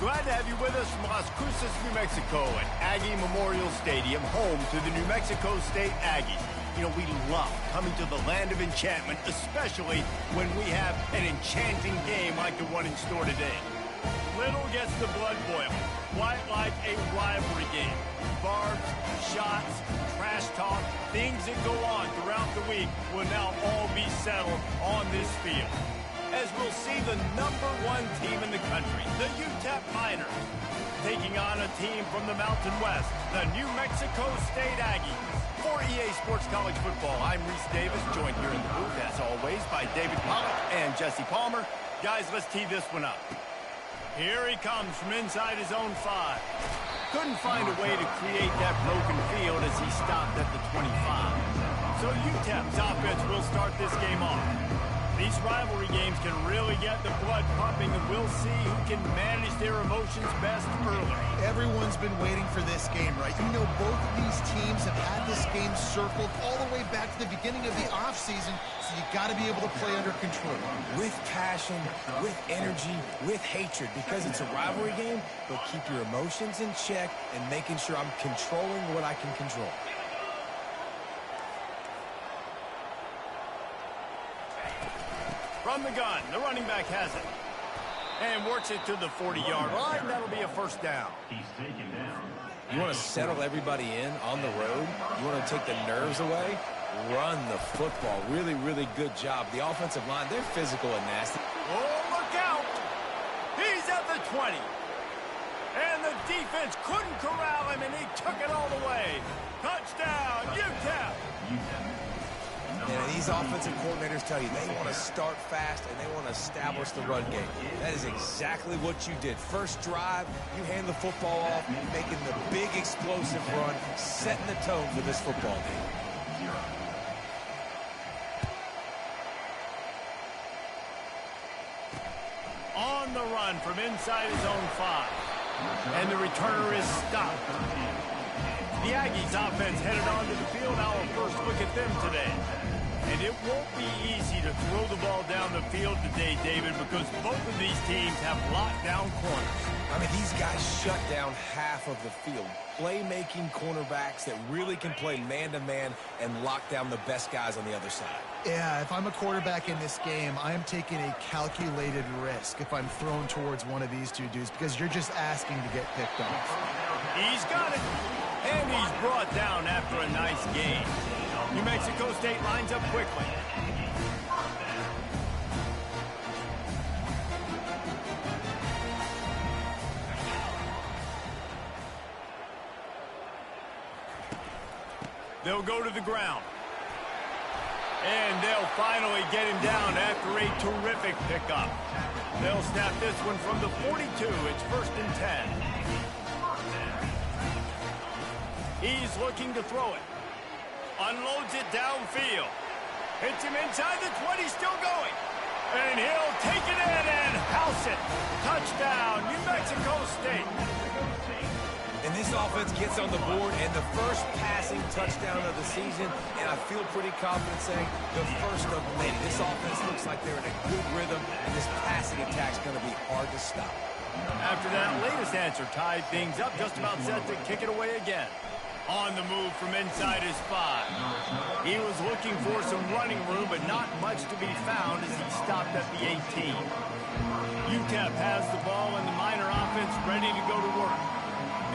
Glad to have you with us from Las Cruces, New Mexico at Aggie Memorial Stadium, home to the New Mexico State Aggies. You know, we love coming to the land of enchantment, especially when we have an enchanting game like the one in store today. Little gets the blood boiling, quite like a rivalry game. Barbs, shots, trash talk, things that go on throughout the week will now all be settled on this field, as we'll see the #1 team in the country, the UTEP Miners, taking on a team from the Mountain West, the New Mexico State Aggies. For EA Sports College Football, I'm Reese Davis, joined here in the booth, as always, by David Pollock and Jesse Palmer. Guys, let's tee this one up. Here he comes from inside his own 5. Couldn't find a way to create that broken field as he stopped at the 25. So UTEP's offense will start this game off. These rivalry games can really get the blood pumping, and we'll see who can manage their emotions best early. Everyone's been waiting for this game, right? You know, both of these teams have had this game circled all the way back to the beginning of the offseason, so you got to be able to play under control. With passion, with energy, with hatred, because it's a rivalry game, but keep your emotions in check and making sure I'm controlling what I can control. From the gun, the running back has it. And works it to the 40-yard line. That'll be a first down. He's taken down. You want to settle everybody in on the road? You want to take the nerves away? Run the football. Really, really good job. The offensive line, they're physical and nasty. Oh, look out! He's at the 20. And the defense couldn't corral him, and he took it all the way. Touchdown, UTEP! And these offensive coordinators tell you they want to start fast and they want to establish the run game. That is exactly what you did. First drive, you hand the football off, making the big explosive run, setting the tone for this football game. On the run from inside his own 5. And the returner is stopped. The Aggies offense headed onto the field. Now a first look at them today. And it won't be easy to throw the ball down the field today, David, because both of these teams have lockdown corners. I mean, these guys shut down half of the field. Playmaking cornerbacks that really can play man-to-man and lock down the best guys on the other side. Yeah, if I'm a quarterback in this game, I am taking a calculated risk if I'm thrown towards one of these two dudes, because you're just asking to get picked off. He's got it. And he's brought down after a nice gain. New Mexico State lines up quickly. They'll go to the ground. And they'll finally get him down after a terrific pickup. They'll snap this one from the 42. It's 1st and 10. He's looking to throw it. Unloads it downfield. Hits him inside the 20, still going. And he'll take it in and house it. Touchdown, New Mexico State. And this offense gets on the board and the first passing touchdown of the season, and I feel pretty confident saying the first of many. This offense looks like they're in a good rhythm, and this passing attack's going to be hard to stop. After that latest answer tied things up, just about set to kick it away again. On the move from inside his 5. He was looking for some running room, but not much to be found as he stopped at the 18. UTEP has the ball and the Miner offense ready to go to work.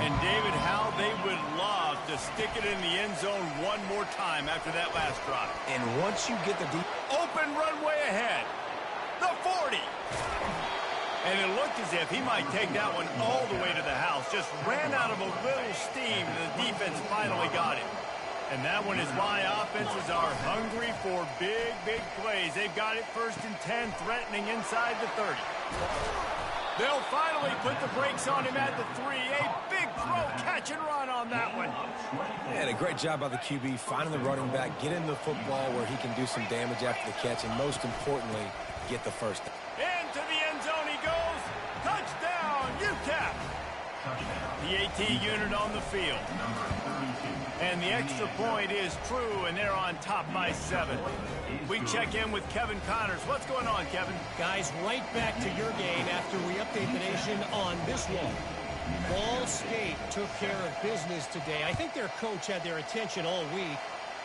And David, how they would love to stick it in the end zone one more time after that last drive. And once you get the deep... Open runway ahead. The 40. And it looked as if he might take that one all the way to the house. Just ran out of a little steam, and the defense finally got him. And that one is why offenses are hungry for big, big plays. They've got it 1st and 10, threatening inside the 30. They'll finally put the brakes on him at the 3. A big throw, catch and run on that one. And a great job by the QB, finding the running back, getting the football where he can do some damage after the catch, and most importantly, get the first down. Into the end zone he goes. Touchdown, UTEP. The AT unit on the field. And the extra point is true, and they're on top by 7. We check in with Kevin Connors. What's going on, Kevin? Guys, right back to your game after we update the nation on this one. Ball State took care of business today. I think their coach had their attention all week,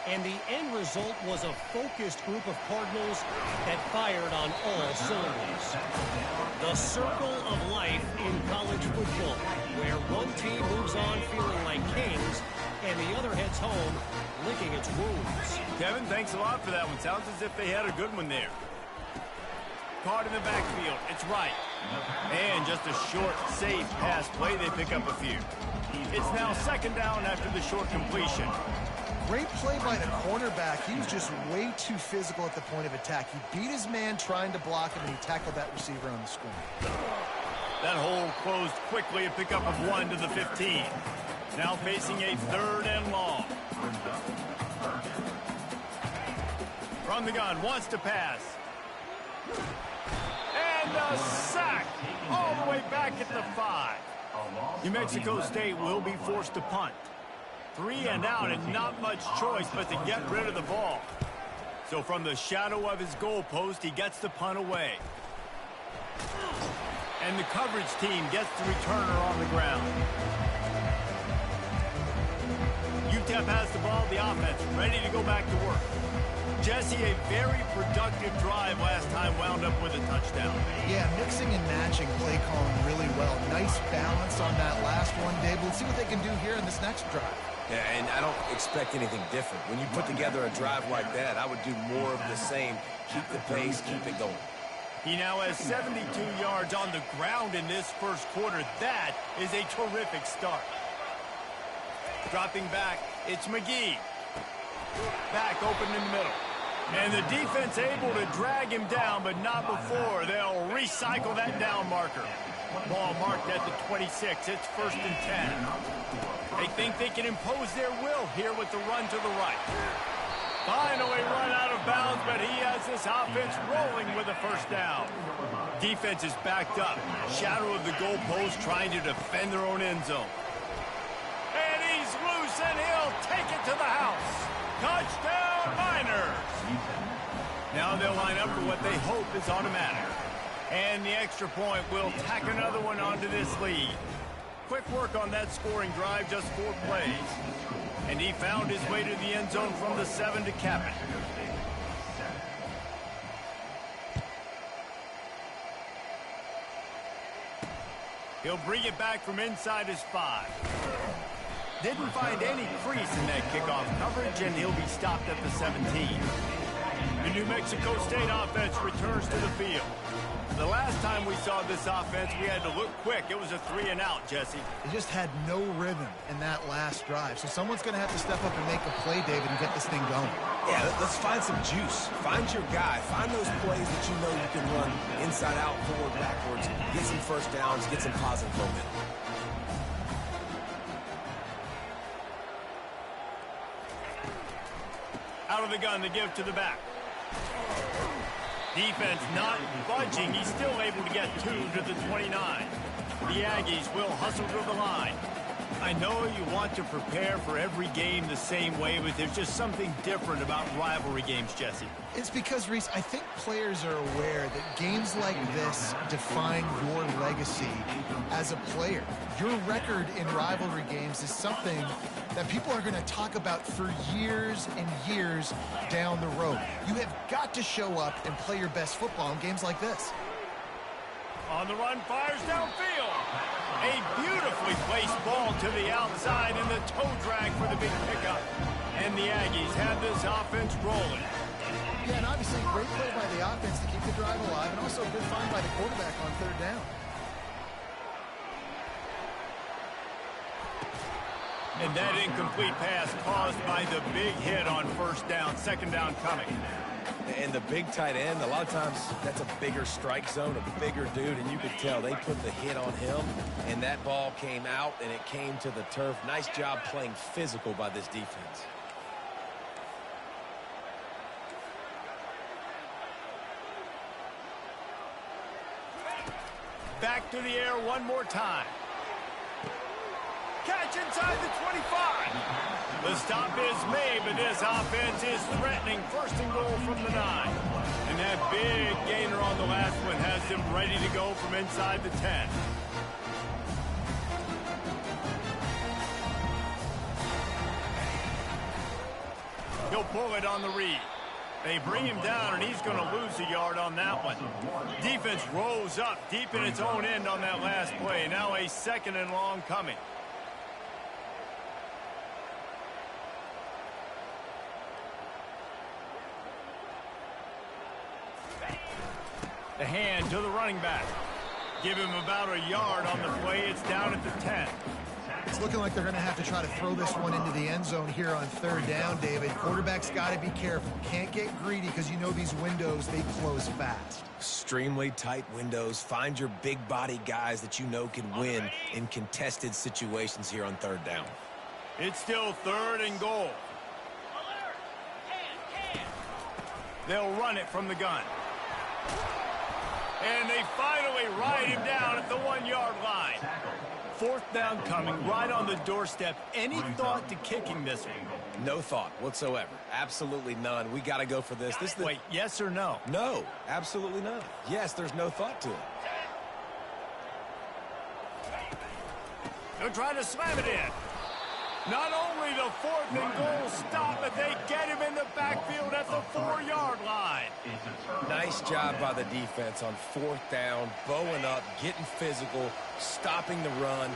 and the end result was a focused group of Cardinals that fired on all cylinders. The circle of life in college football, where one team moves on feeling like kings, and the other heads home licking its wounds. Kevin, thanks a lot for that one. Sounds as if they had a good one there. Caught in the backfield. It's right. And just a short, safe pass play. They pick up a few. It's now 2nd down after the short completion. Great play by the cornerback. He was just way too physical at the point of attack. He beat his man trying to block him, and he tackled that receiver on the screen. That hole closed quickly. A pickup of 1 to the 15. Now facing a 3rd and long. From the gun, wants to pass. And a sack all the way back at the 5. New Mexico State will be forced to punt. 3 and out, and not much choice but to get rid of the ball. So from the shadow of his goalpost, he gets the punt away. And the coverage team gets the returner on the ground. UTEP has the ball, the offense ready to go back to work. Jesse, a very productive drive last time, wound up with a touchdown. Yeah, mixing and matching play calling really well. Nice balance on that last one, Dave. We'll see what they can do here in this next drive. Yeah, and I don't expect anything different. When you put together a drive like that, I would do more of the same. Keep the pace, keep it going. He now has 72 yards on the ground in this first quarter. That is a terrific start. Dropping back, it's McGee. Back open in the middle. And the defense able to drag him down, but not before. They'll recycle that down marker. Ball marked at the 26. It's 1st and 10. They think they can impose their will here with the run to the right. Finally run out of bounds, but he has this offense rolling with a 1st down. Defense is backed up. Shadow of the goalpost trying to defend their own end zone. And he's loose, and he'll take it to the house. Touchdown, Miners! Now they'll line up for what they hope is automatic. And the extra point will tack another one onto this lead. Quick work on that scoring drive, just 4 plays. And he found his way to the end zone from the 7 to cap it. He'll bring it back from inside his 5. Didn't find any crease in that kickoff coverage, and he'll be stopped at the 17. The New Mexico State offense returns to the field. The last time we saw this offense, we had to look quick. It was a 3 and out, Jesse. They just had no rhythm in that last drive. So someone's going to have to step up and make a play, David, and get this thing going. Yeah, let's find some juice. Find your guy. Find those plays that you know you can run inside out, forward, backwards. Get some 1st downs, get some positive momentum. Out of the gun, the give to the back. Defense not budging. He's still able to get 2 to the 29. The Aggies will hustle to the line. I know you want to prepare for every game the same way, but there's just something different about rivalry games, Jesse. It's because, Reese, I think players are aware that games like this define your legacy as a player. Your record in rivalry games is something that people are going to talk about for years and years down the road. You have got to show up and play your best football in games like this. On the run, fires downfield. A beautifully placed ball to the outside, and the toe drag for the big pickup. And the Aggies have this offense rolling. Yeah, and obviously great play by the offense to keep the drive alive, and also a good find by the quarterback on 3rd down. And that incomplete pass caused by the big hit on 1st down, 2nd down coming. And the big tight end, a lot of times that's a bigger strike zone, a bigger dude, and you could tell they put the hit on him, and that ball came out, and it came to the turf. Nice job playing physical by this defense. Back to the air one more time. Catch inside the 25. The stop is made, but this offense is threatening. First and goal from the 9. And that big gainer on the last one has them ready to go from inside the 10. He'll pull it on the read. They bring him down, and he's going to lose a yard on that one. Defense rose up deep in its own end on that last play. Now a second and long coming. The hand to the running back. Give him about a yard on the play. It's down at the 10. It's looking like they're going to have to try to throw this one into the end zone here on third down, David. Quarterback's got to be careful. Can't get greedy because you know these windows, they close fast. Extremely tight windows. Find your big body guys that you know can win in contested situations here on third down. It's still third and goal. They'll run it from the gun. And they finally ride him down at the 1-yard line. Fourth down coming right on the doorstep. Any thought to kicking this one? No thought whatsoever. Absolutely none. We got to go for this. Wait, yes or no? No, absolutely none. Yes, there's no thought to it. They're trying to slam it in. Not only the fourth and goal stop, but they get him in the backfield at the 4-yard line. Nice job by the defense on fourth down, bowing up, getting physical, stopping the run.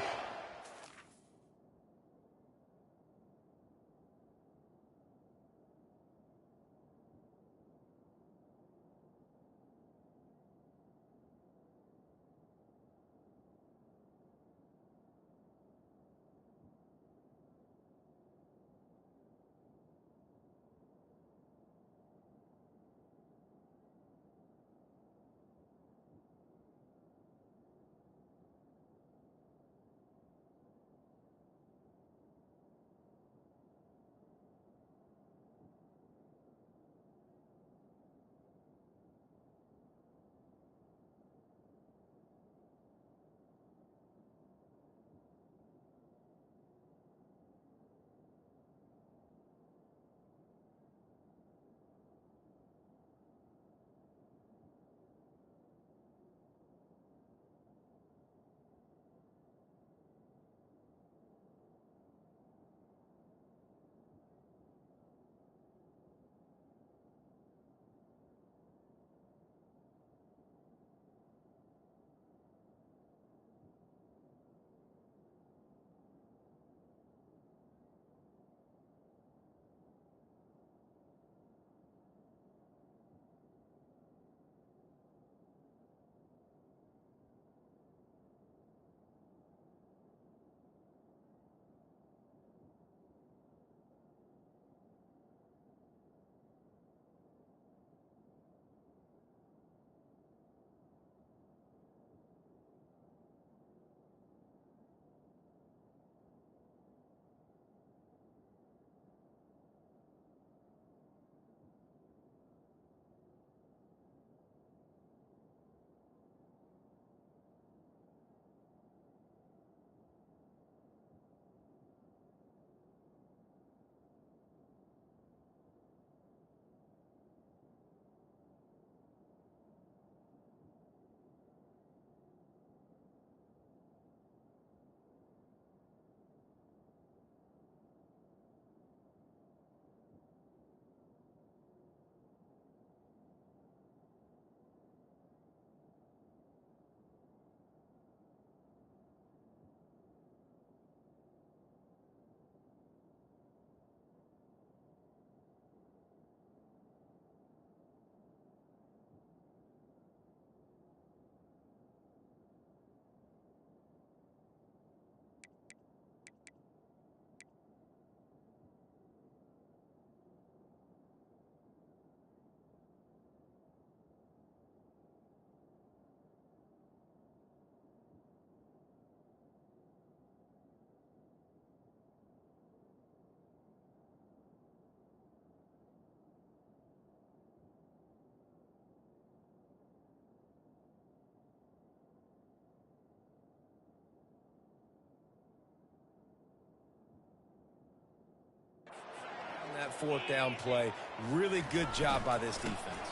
fourth down play. Really good job by this defense.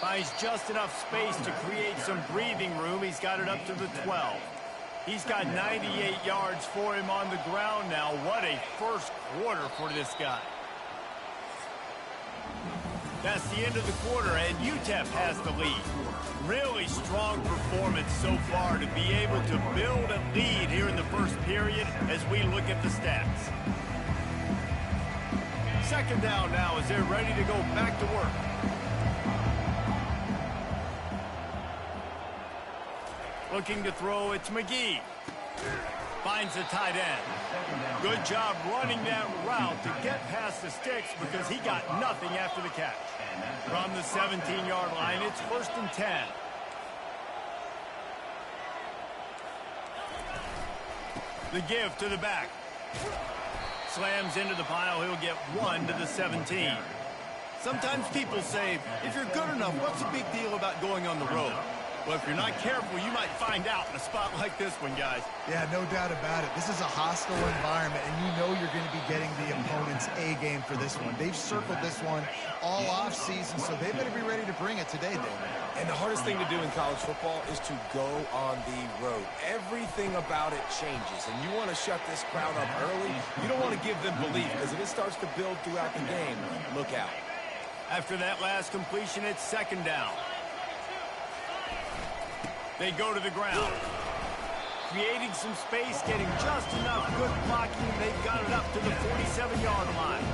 Finds just enough space to create some breathing room. He's got it up to the 12. He's got 98 yards for him on the ground now. What a first quarter for this guy. That's the end of the quarter, and UTEP has the lead. Really strong performance so far to be able to build a lead here in the first period as we look at the stats. Second down now as they're ready to go back to work. Looking to throw, it's McGee. Finds the tight end. Good job running that route to get past the sticks because he got nothing after the catch. From the 17-yard line, it's 1st and 10. The give to the back. Slams into the pile. He'll get 1 to the 17. Sometimes people say, if you're good enough, what's the big deal about going on the road? Well, if you're not careful, you might find out in a spot like this one, guys. Yeah, no doubt about it. This is a hostile environment, and you know you're going to be getting the opponent's A game for this one. They've circled this one all off-season, so they better be ready to bring it today, David. And the hardest thing to do in college football is to go on the road. Everything about it changes, and you want to shut this crowd up early. You don't want to give them belief, because if it starts to build throughout the game, look out. After that last completion, it's 2nd down. They go to the ground. Creating some space, getting just enough good blocking. They've got it up to the 47-yard line.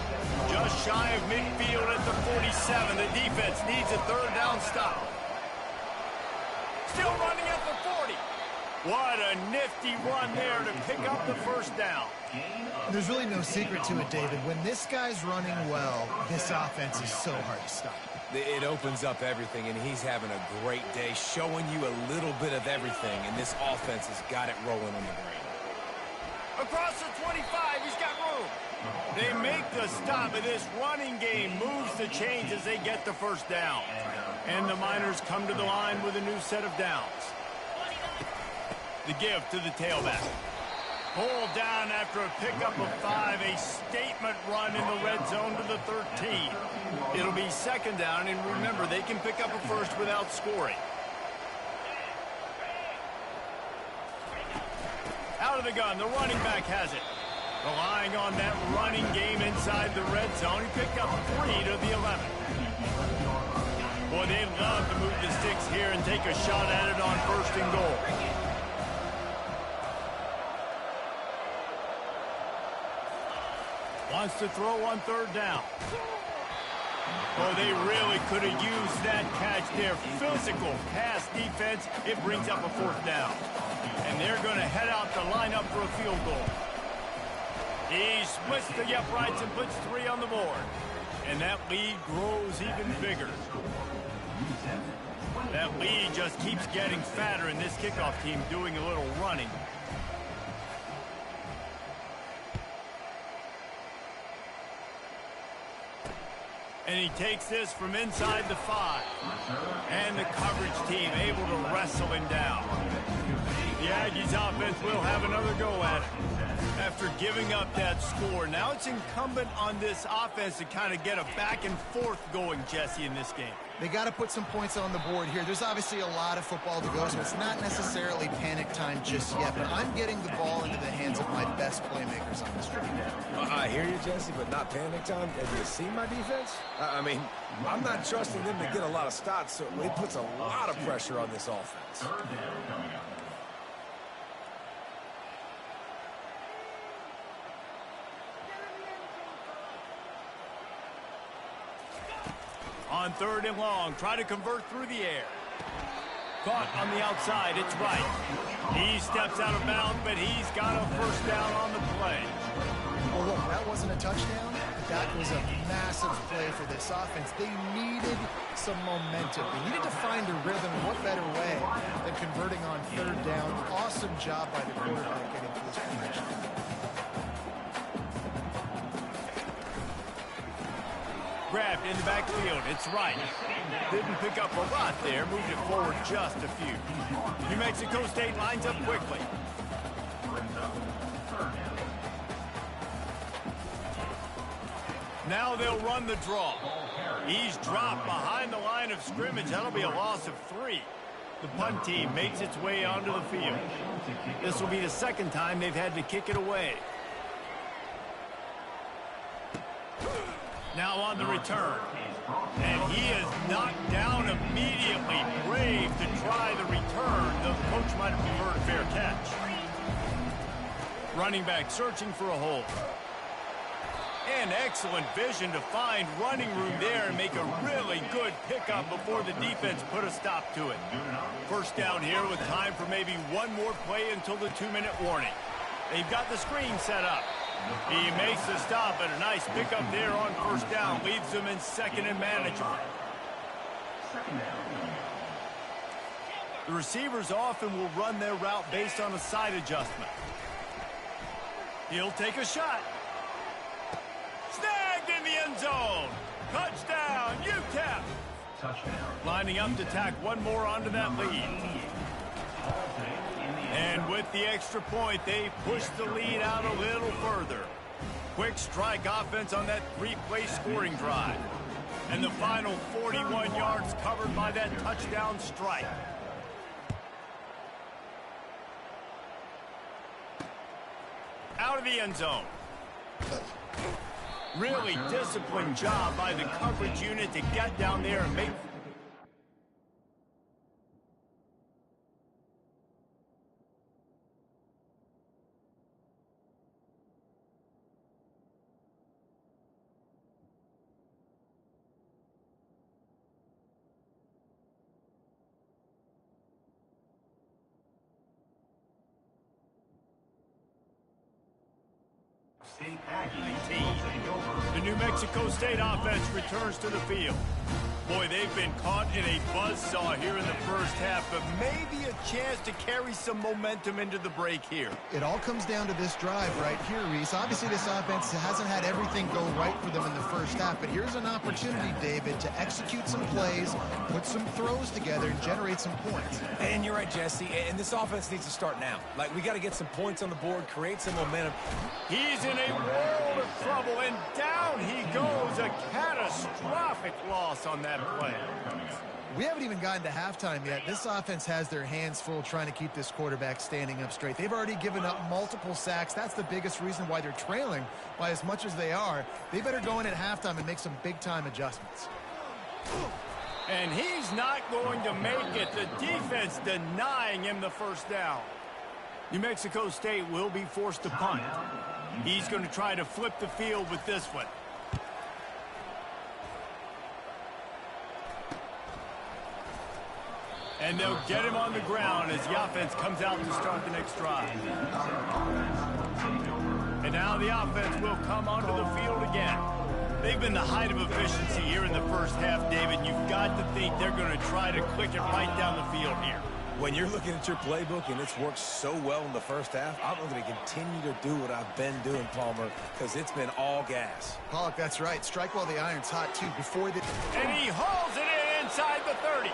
Just shy of midfield at the 47. The defense needs a 3rd down stop. Still running at the 40. What a nifty run there to pick up the 1st down. There's really no secret to it, David. When this guy's running well, this offense is so hard to stop. It opens up everything, and he's having a great day, showing you a little bit of everything, and this offense has got it rolling on the ground. Across the 25, he's got room. They make the stop, and this running game moves the chains as they get the 1st down. And the Miners come to the line with a new set of downs. The give to the tailback. Pulled down after a pickup of 5, a statement run in the red zone to the 13. It'll be 2nd down, and remember, they can pick up a 1st without scoring. Out of the gun, the running back has it. Relying on that running game inside the red zone, he picked up 3 to the 11. Boy, they love to move the sticks here and take a shot at it on 1st and goal. Wants to throw on 3rd down. Oh, they really could have used that catch there. Physical pass defense. It brings up a 4th down. And they're going to head out to line up for a field goal. He splits the uprights and puts 3 on the board. And that lead grows even bigger. That lead just keeps getting fatter, and this kickoff team doing a little running. And he takes this from inside the 5. And the coverage team able to wrestle him down. The Aggies offense will have another go at it. After giving up that score, now it's incumbent on this offense to kind of get a back and forth going, Jesse, in this game. They got to put some points on the board here. There's obviously a lot of football to go, so it's not necessarily panic time just yet, but I'm getting the ball into the hands of my best playmakers on this drive. I hear you, Jesse, but not panic time. Have you seen my defense? I mean, I'm not trusting them to get a lot of stops, so it puts a lot of pressure on this offense. On 3rd and long, try to convert through the air. Caught on the outside, it's right. He steps out of bounds, but he's got a 1st down on the play. Well, look, that wasn't a touchdown. That was a massive play for this offense. They needed some momentum. They needed to find a rhythm. What better way than converting on 3rd down? Awesome job by the quarterback getting to this formation. Grabbed in the backfield. It's right. Didn't pick up a lot there. Moved it forward just a few. New Mexico State lines up quickly. Now they'll run the draw. He's dropped behind the line of scrimmage. That'll be a loss of 3. The punt team makes its way onto the field. This will be the second time they've had to kick it away. Now on the return. And he is knocked down immediately. Brave to try the return. The coach might have preferred a fair catch. Running back searching for a hole. And excellent vision to find running room there and make a really good pickup before the defense put a stop to it. First down here with time for maybe one more play until the 2-minute warning. They've got the screen set up. He makes the stop, and a nice pickup there on first down. Leaves them in second and manageable. The receivers often will run their route based on a side adjustment. He'll take a shot. Snagged in the end zone. Touchdown, UTEP. Lining up to tack one more onto that lead. And with the extra point, they push the lead out a little further. Quick strike offense on that 3-play scoring drive. And the final 41 yards covered by that touchdown strike. Out of the end zone. Really disciplined job by the coverage unit to get down there and make... The New Mexico State offense returns to the field. Boy, they've been caught in a buzzsaw here in the first half, but maybe a chance to carry some momentum into the break here. It all comes down to this drive right here, Reese. Obviously, this offense hasn't had everything go right for them in the first half, but here's an opportunity, David, to execute some plays, put some throws together, and generate some points. And you're right, Jesse, and this offense needs to start now. Like, we got to get some points on the board, create some momentum. He's in a world of trouble, and down he goes. A catastrophic loss on that play. We haven't even gotten to halftime yet. This offense has their hands full trying to keep this quarterback standing up straight. They've already given up multiple sacks. That's the biggest reason why they're trailing by as much as they are. They better go in at halftime and make some big-time adjustments. And he's not going to make it. The defense denying him the first down. New Mexico State will be forced to punt. He's going to try to flip the field with this one. And they'll get him on the ground as the offense comes out to start the next drive. And now the offense will come onto the field again. They've been the height of efficiency here in the first half, David. You've got to think they're going to try to click it right down the field here. When you're looking at your playbook and it's worked so well in the first half, I'm going to continue to do what I've been doing, Palmer, because it's been all gas. Pollock, that's right. Strike while the iron's hot, too. And he hauls it in inside the 30.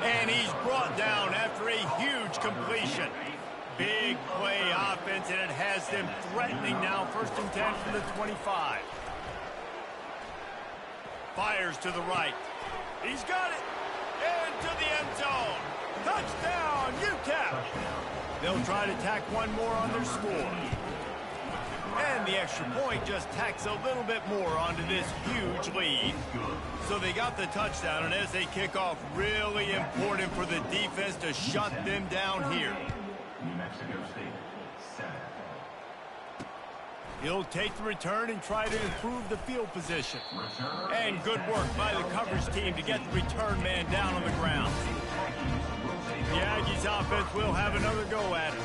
And he's brought down after a huge completion. Big play offense, and it has them threatening now. 1st and 10 from the 25. Fires to the right. He's got it. Into the end zone. Touchdown, UTEP. They'll try to tack one more on their score. And the extra point just tacks a little bit more onto this huge lead. So they got the touchdown, and as they kick off, really important for the defense to shut them down here. He'll take the return and try to improve the field position. And good work by the coverage team to get the return man down on the ground. The Aggies offense will have another go at it.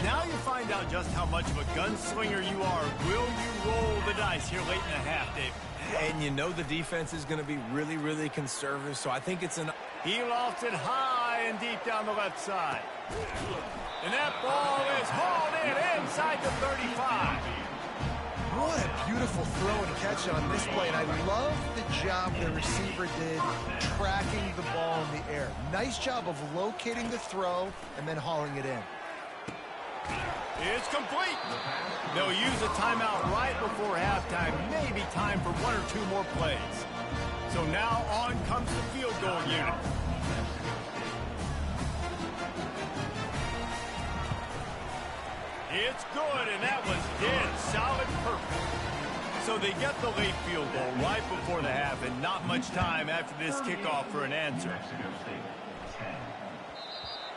Now you find out just how much of a gunslinger you are. Will you roll the dice here late in the half, Dave? And you know the defense is going to be really, really conservative, so I think it's an... He lofts it high and deep down the left side. And that ball is hauled in inside the 35. What a beautiful throw and catch on this play, and I love the job the receiver did tracking the ball in the air. Nice job of locating the throw and then hauling it in. It's complete. They'll use a timeout right before halftime, maybe time for one or two more plays. So now on comes the field goal unit. It's good, and that was dead solid perfect. So they get the late field goal right before the half, and not much time after this kickoff for an answer.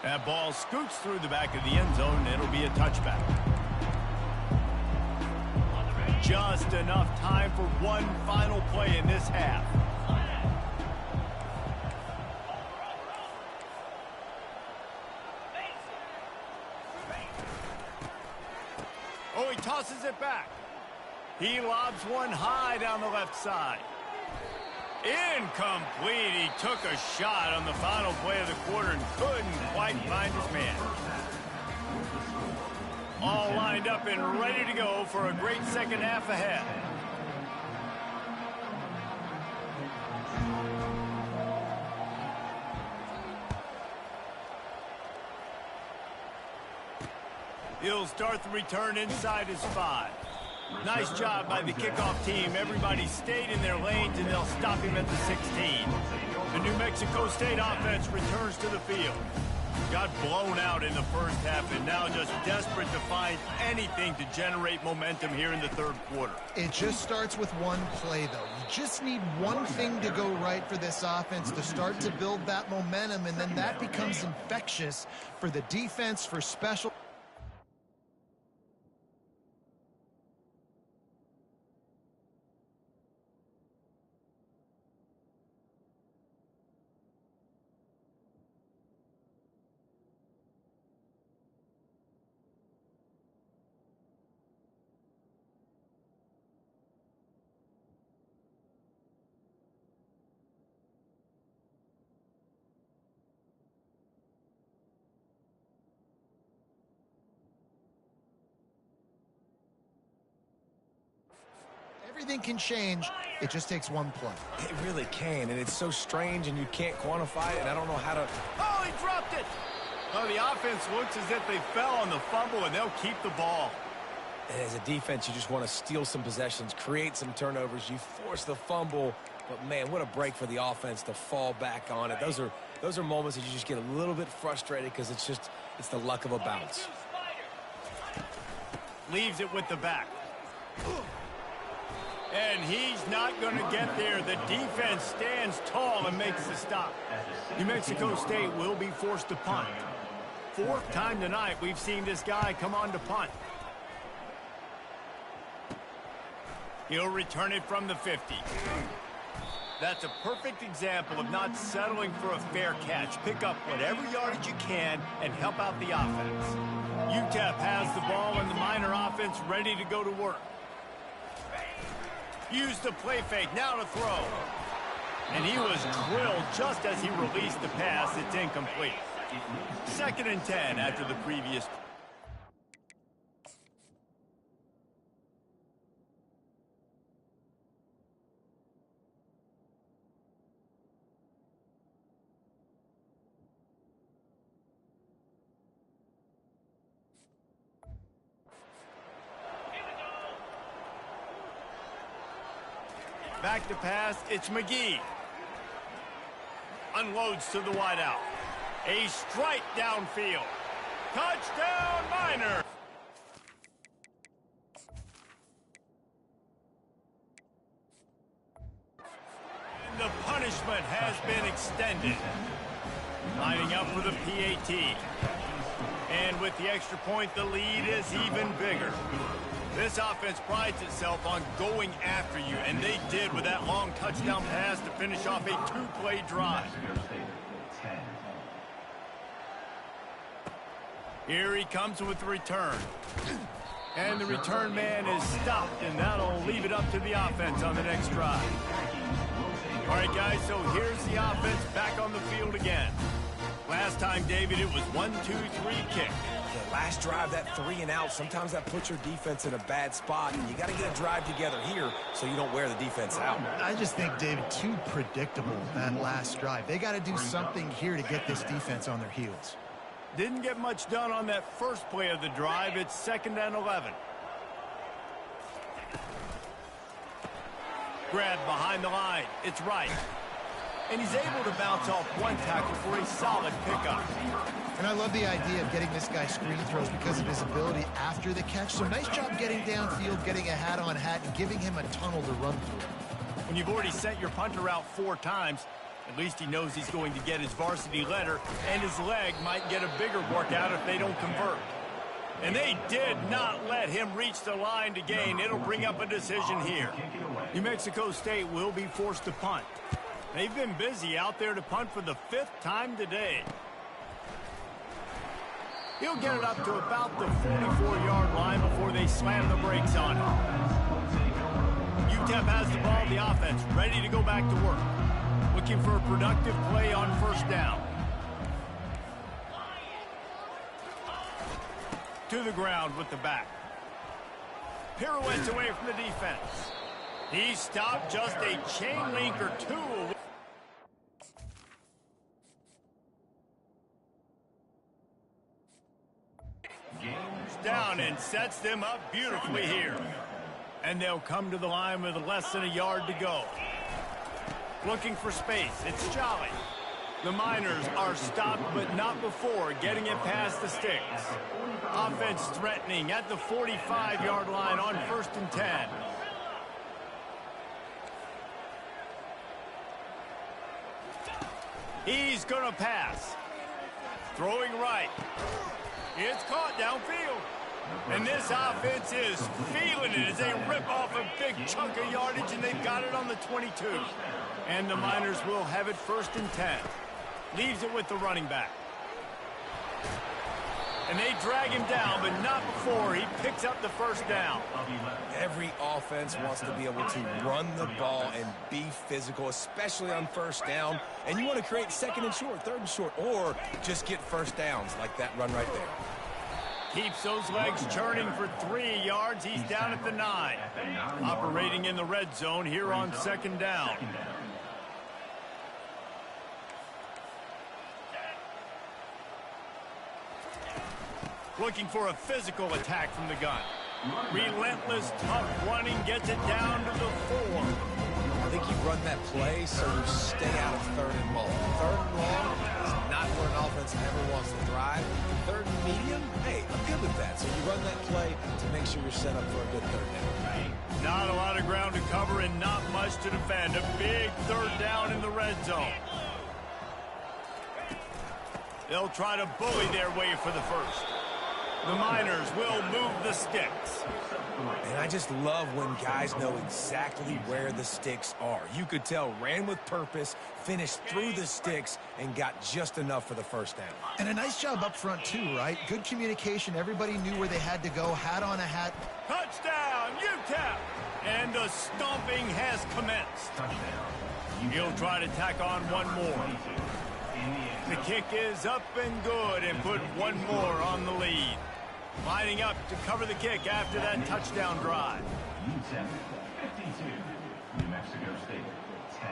That ball scoots through the back of the end zone, and it'll be a touchback. Just enough time for one final play in this half. Oh, he tosses it back. He lobs one high down the left side. Incomplete. He took a shot on the final play of the quarter and couldn't quite find his man. All lined up and ready to go for a great second half ahead. He'll start the return inside his 5. Nice job by the kickoff team. Everybody stayed in their lanes, and they'll stop him at the 16. The New Mexico State offense returns to the field. Got blown out in the first half, and now just desperate to find anything to generate momentum here in the third quarter. It just starts with one play, though. You just need one thing to go right for this offense to start to build that momentum, and then that becomes infectious for the defense, for special. Everything can change. It just takes one play. It really can, and it's so strange, and you can't quantify it, and I don't know how to... Oh, he dropped it! Well, the offense looks as if they fell on the fumble, and they'll keep the ball. And as a defense, you just want to steal some possessions, create some turnovers. You force the fumble, but, man, what a break for the offense to fall back on it. Those are moments that you just get a little bit frustrated because it's the luck of a bounce. Leaves it with the back. And he's not going to get there. The defense stands tall and makes the stop. New Mexico State will be forced to punt. Fourth time tonight we've seen this guy come on to punt. He'll return it from the 50. That's a perfect example of not settling for a fair catch. Pick up whatever yardage you can and help out the offense. UTEP has the ball and the Miner offense ready to go to work. Used the play fake, now to throw. And he was drilled just as he released the pass. It's incomplete. 2nd and 10 after the previous. Back to pass, it's McGee. Unloads to the wideout. A strike downfield. Touchdown, Miner! And the punishment has been extended. Lining up for the PAT. And with the extra point, the lead is even bigger. This offense prides itself on going after you, and they did with that long touchdown pass to finish off a 2-play drive. Here he comes with the return. And the return man is stopped, and that'll leave it up to the offense on the next drive. All right, guys, so here's the offense back on the field again. Last time, David, it was 1-2-3 kick. The last drive, that 3 and out, sometimes that puts your defense in a bad spot, and you got to get a drive together here so you don't wear the defense out. I just think, David, too predictable, that last drive. They got to do something here to get this defense on their heels. Didn't get much done on that first play of the drive. It's 2nd and 11. Grab behind the line. It's right. And he's able to bounce off one tackle for a solid pickup. And I love the idea of getting this guy screen throws because of his ability after the catch. So nice job getting downfield, getting a hat-on-hat, and giving him a tunnel to run through. When you've already sent your punter out 4 times, at least he knows he's going to get his varsity letter, and his leg might get a bigger workout if they don't convert. And they did not let him reach the line to gain. It'll bring up a decision here. New Mexico State will be forced to punt. They've been busy out there to punt for the 5th time today. He'll get it up to about the 44-yard line before they slam the brakes on him. UTEP has the ball, the offense ready to go back to work. Looking for a productive play on 1st down. To the ground with the back. Pirouettes away from the defense. He stopped just a chain link or 2 away. Down and sets them up beautifully here. And they'll come to the line with less than a yard to go. Looking for space. It's Jolly. The Miners are stopped, but not before getting it past the sticks. Offense threatening at the 45-yard line on 1st and 10. He's going to pass. Throwing right. It's caught downfield. And this offense is feeling it as they rip off a big chunk of yardage, and they've got it on the 22. And the Miners will have it 1st and 10. Leaves it with the running back. And they drag him down, but not before he picks up the 1st down. Every offense wants to be able to run the ball and be physical, especially on 1st down. And you want to create 2nd and short, 3rd and short, or just get 1st downs like that run right there. Keeps those legs churning for 3 yards. He's down at the 9. Operating in the red zone here on 2nd down. Looking for a physical attack from the gun. Relentless, tough running, gets it down to the 4. I think you run that play so you stay out of 3rd and long. 3rd and long is not where an offense ever wants to thrive. 3rd and medium, hey, I'm good with that. So you run that play to make sure you're set up for a good 3rd down. Not a lot of ground to cover and not much to defend. A big 3rd down in the red zone. They'll try to bully their way for the 1st. The Miners will move the sticks. And I just love when guys know exactly where the sticks are. You could tell ran with purpose, finished through the sticks, and got just enough for the 1st down. And a nice job up front, too, right? Good communication. Everybody knew where they had to go. Hat on a hat. Touchdown, UTEP! And the stomping has commenced. He'll try to tack on one more. The kick is up and good and put one more on the lead. Lining up to cover the kick after that touchdown drive. UTEP 52, New Mexico State 10.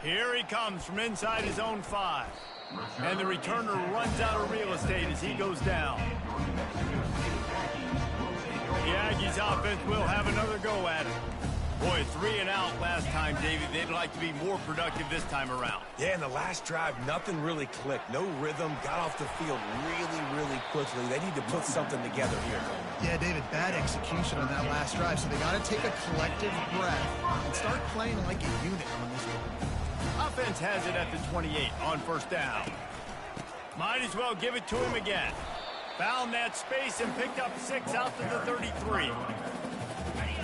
Here he comes from inside his own 5. And the returner runs out of real estate as he goes down. The Aggies offense will have another go at it. Boy, 3 and out last time, David. They'd like to be more productive this time around. Yeah, in the last drive, nothing really clicked. No rhythm, got off the field really quickly. They need to put something together here. Yeah, David, bad execution on that last drive, so they got to take a collective breath and start playing like a unit on this one. Offense has it at the 28 on 1st down. Might as well give it to him again. Found that space and picked up 6 out to the 33.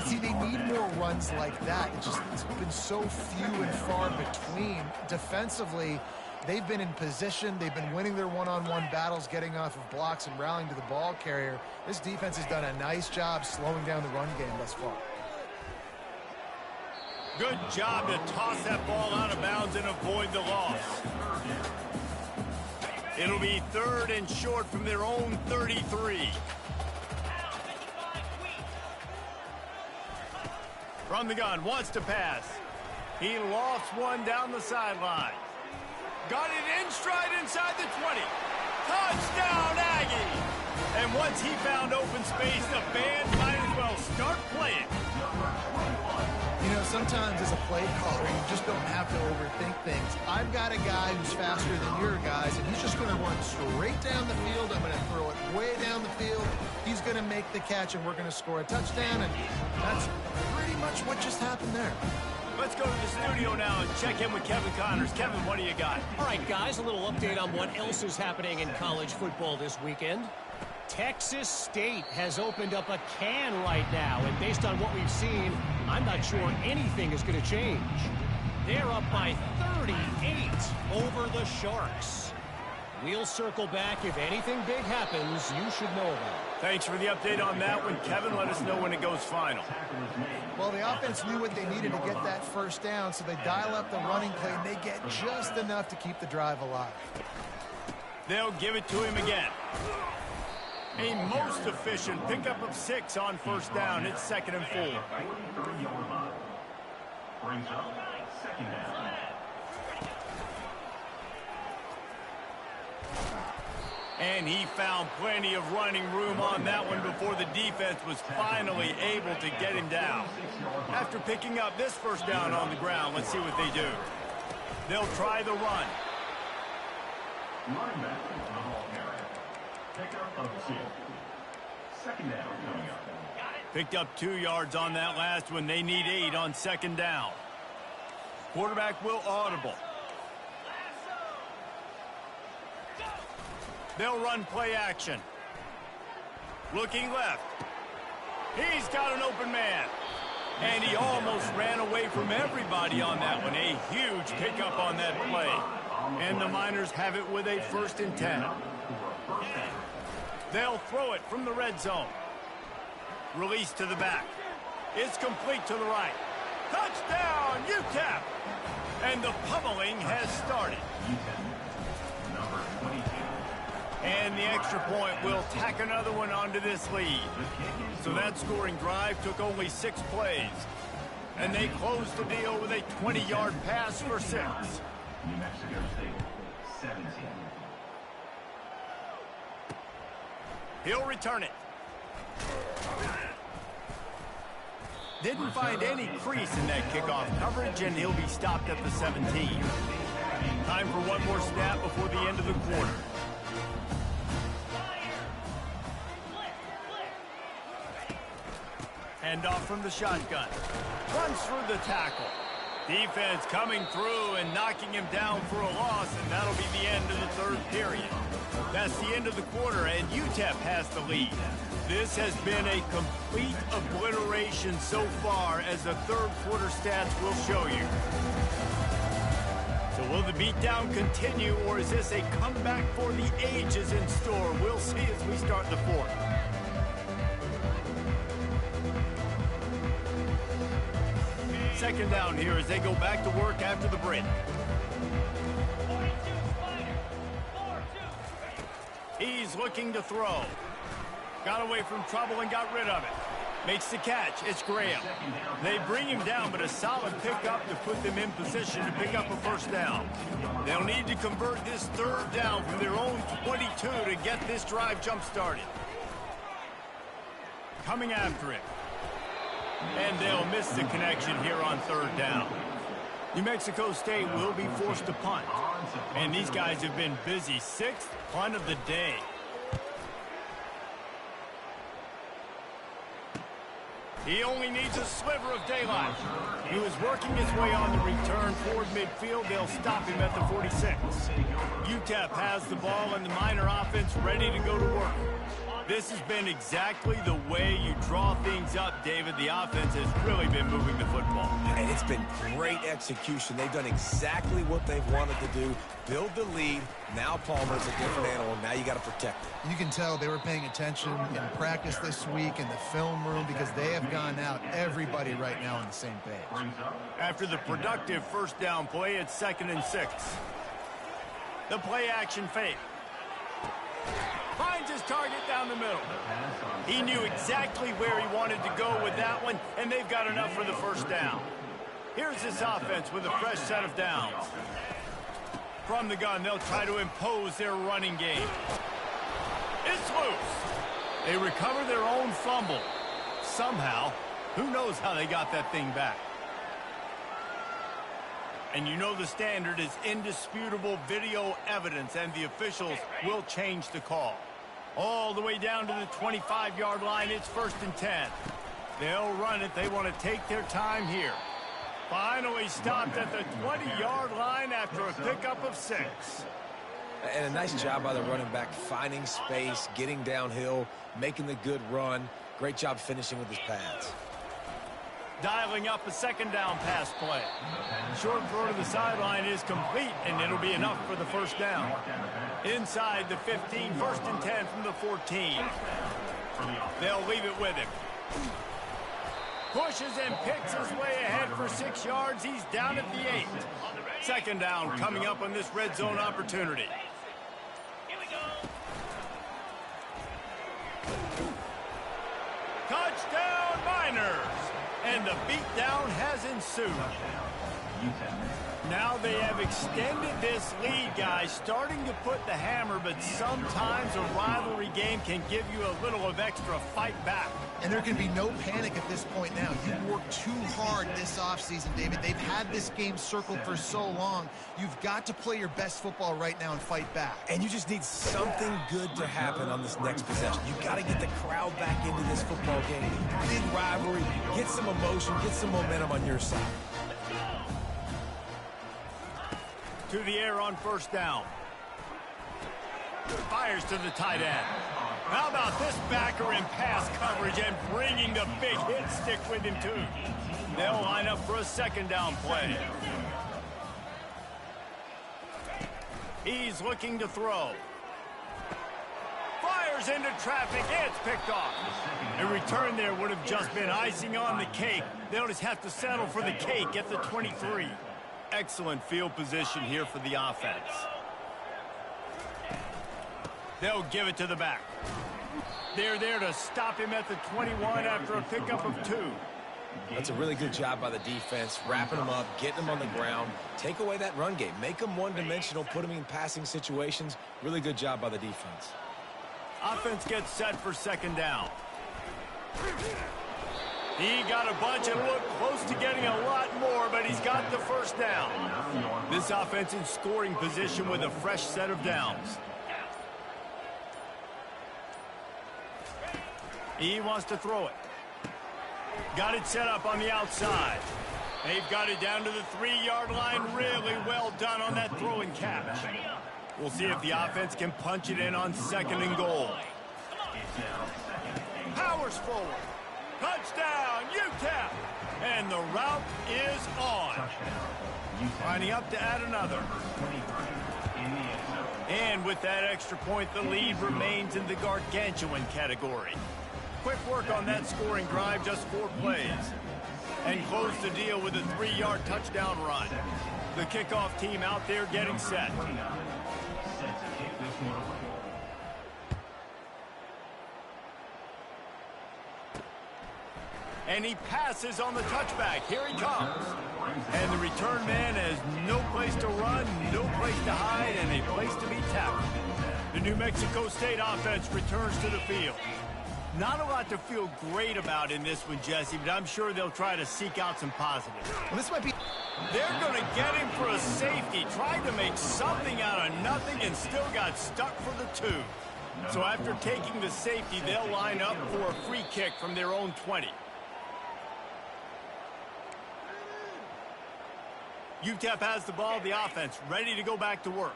See, they need more runs like that. It's been so few and far between. Defensively, they've been in position. They've been winning their one-on-one battles, getting off of blocks and rallying to the ball carrier. This defense has done a nice job slowing down the run game thus far. Good job to toss that ball out of bounds and avoid the loss. It'll be 3rd and short from their own 33. From the gun, wants to pass. He lost one down the sideline. Got it in stride inside the 20. Touchdown, Aggie! And once he found open space, the band might as well start playing. You know, sometimes as a play caller, you just don't have to overthink things. I've got a guy who's faster than your guys, and he's just going to run straight down the field. I'm going to throw it way down the field. He's going to make the catch, and we're going to score a touchdown, and that's pretty much what just happened there. Let's go to the studio now and check in with Kevin Connors. Kevin, what do you got? All right, guys, a little update on what else is happening in college football this weekend. Texas State has opened up a can right now, and based on what we've seen, I'm not sure anything is going to change. They're up by 38 over the Sharks. We'll circle back. If anything big happens, you should know about it. Thanks for the update on that one, Kevin. Let us know when it goes final. Well, the offense knew what they needed to get that first down, so they dial up the running play, and they get just enough to keep the drive alive. They'll give it to him again. A most efficient pickup of 6 on first down. It's 2nd and 4. Brings up 2nd down. And he found plenty of running room on that one before the defense was finally able to get him down. After picking up this first down on the ground, let's see what they do. They'll try the run. Running back on the ball carrier. Pickup of 2. 2nd down coming up. Picked up 2 yards on that last one. They need 8 on 2nd down. Quarterback will audible. They'll run play action. Looking left. He's got an open man. And he almost ran away from everybody on that one. A huge pickup on that play. And the Miners have it with a 1st and 10. They'll throw it from the red zone. Release to the back. It's complete to the right. Touchdown, UTEP! And the pummeling has started. Number 22. And the extra point will tack another one onto this lead. So that scoring drive took only 6 plays. And they closed the deal with a 20-yard pass for 6. New Mexico State, 17. He'll return it. Didn't find any crease in that kickoff coverage, and he'll be stopped at the 17. Time for one more snap before the end of the quarter. Hand off from the shotgun. Runs through the tackle. Defense coming through and knocking him down for a loss, and that'll be the end of the 3rd period. That's the end of the quarter, and UTEP has the lead. This has been a complete obliteration so far, as the 3rd quarter stats will show you. So will the beatdown continue, or is this a comeback for the ages in store? We'll see as we start the 4th. Second down here as they go back to work after the break. He's looking to throw. Got away from trouble and got rid of it. Makes the catch. It's Graham. They bring him down, but a solid pickup to put them in position to pick up a 1st down. They'll need to convert this 3rd down from their own 22 to get this drive jump-started. Coming after it. And they'll miss the connection here on 3rd down. New Mexico State will be forced to punt. And these guys have been busy. 6th punt of the day. He only needs a sliver of daylight. He was working his way on the return toward midfield. They'll stop him at the 46. UTEP has the ball and the Miner offense ready to go to work. This has been exactly the way you draw things up, David. The offense has really been moving the football. And it's been great execution. They've done exactly what they've wanted to do. Build the lead. Now Palmer's a different animal. Now you got to protect it. You can tell they were paying attention in practice this week in the film room, because they have gone out, everybody right now on the same page. After the productive 1st down play, it's 2nd and 6. The play action fake. Finds his target down the middle. He knew exactly where he wanted to go with that one, and they've got enough for the 1st down. Here's this offense with a fresh set of downs. From the gun, they'll try to impose their running game. It's loose. They recover their own fumble. Somehow, who knows how they got that thing back. And you know the standard is indisputable video evidence, and the officials will change the call. All the way down to the 25-yard line, it's 1st and 10. They'll run it. They want to take their time here. Finally stopped at the 20-yard line after a pickup of 6. And a nice job by the running back, finding space, getting downhill, making the good run. Great job finishing with his pads. Dialing up a 2nd down pass play. Short throw to the sideline is complete, and it'll be enough for the 1st down. Inside the 15, 1st and 10 from the 14. They'll leave it with him. Pushes and picks his way ahead for 6 yards. He's down at the 8. 2nd down coming up on this red zone opportunity. Touchdown, Miners! And the beatdown has ensued. Now they have extended this lead, guys, starting to put the hammer, but sometimes a rivalry game can give you a little of extra fight back. And there can be no panic at this point now. You worked too hard this offseason, David. They've had this game circled for so long. You've got to play your best football right now and fight back. And you just need something good to happen on this next possession. You've got to get the crowd back into this football game. Big rivalry. Get some emotion. Get some momentum on your side. To the air on 1st down. Fires to the tight end. How about this backer in pass coverage and bringing the big hit stick with him, too? They'll line up for a 2nd down play. He's looking to throw. Fires into traffic. It's picked off. A return there would have just been icing on the cake. They'll just have to settle for the cake at the 23. Excellent field position here for the offense. They'll give it to the back. They're there to stop him at the 21 after a pickup of 2. That's a really good job by the defense, wrapping them up, getting them on the ground. Take away that run game. Make them one-dimensional, put them in passing situations. Really good job by the defense. Offense gets set for 2nd down. He got a bunch and looked close to getting a lot more, but he's got the 1st down. This offense in scoring position with a fresh set of downs. He wants to throw it. Got it set up on the outside. They've got it down to the 3-yard line. Really well done on that throw and catch. We'll see if the offense can punch it in on 2nd and goal. Powers forward. Touchdown, UTEP! And the route is on. Lining up to add another. And with that extra point, the lead remains in the gargantuan category. Quick work on that scoring drive, just 4 plays. And close the deal with a 3-yard touchdown run. The kickoff team out there getting set. And he passes on the touchback. Here he comes. And the return man has no place to run, no place to hide, and a place to be tackled. The New Mexico State offense returns to the field. Not a lot to feel great about in this one, Jesse, but I'm sure they'll try to seek out some positives. Well, this might be... They're going to get him for a safety. Tried to make something out of nothing and still got stuck for the 2. So after taking the safety, they'll line up for a free kick from their own 20. UTEP has the ball, the offense, ready to go back to work.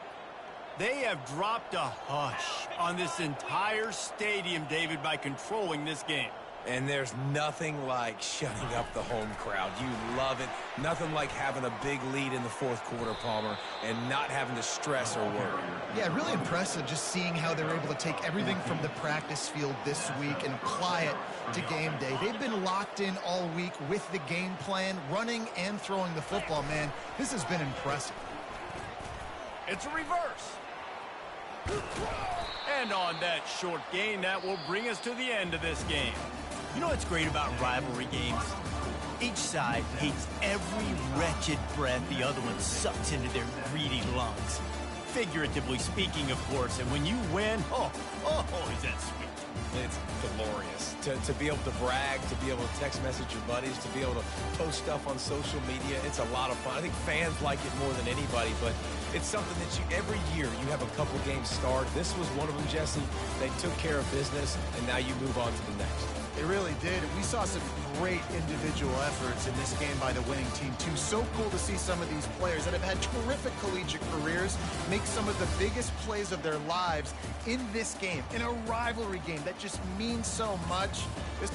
They have dropped a hush on this entire stadium, David, by controlling this game. And there's nothing like shutting up the home crowd. You love it. Nothing like having a big lead in the 4th quarter, Palmer, and not having to stress or worry. Yeah, really impressive just seeing how they're able to take everything from the practice field this week and apply it to game day. They've been locked in all week with the game plan, running and throwing the football, man. This has been impressive. It's a reverse. And on that short gain, that will bring us to the end of this game. You know what's great about rivalry games? Each side hates every wretched breath the other one sucks into their greedy lungs. figuratively speaking, of course. And when you win, oh, is that sweet. It's glorious to be able to brag, to be able to text message your buddies, to be able to post stuff on social media. It's a lot of fun. I think fans like it more than anybody, but it's something that every year you have a couple games start. This was one of them, Jesse. They took care of business, and now you move on to the next. It really did. We saw some great individual efforts in this game by the winning team, too. So cool to see some of these players that have had terrific collegiate careers make some of the biggest plays of their lives in this game, in a rivalry game that just means so much. This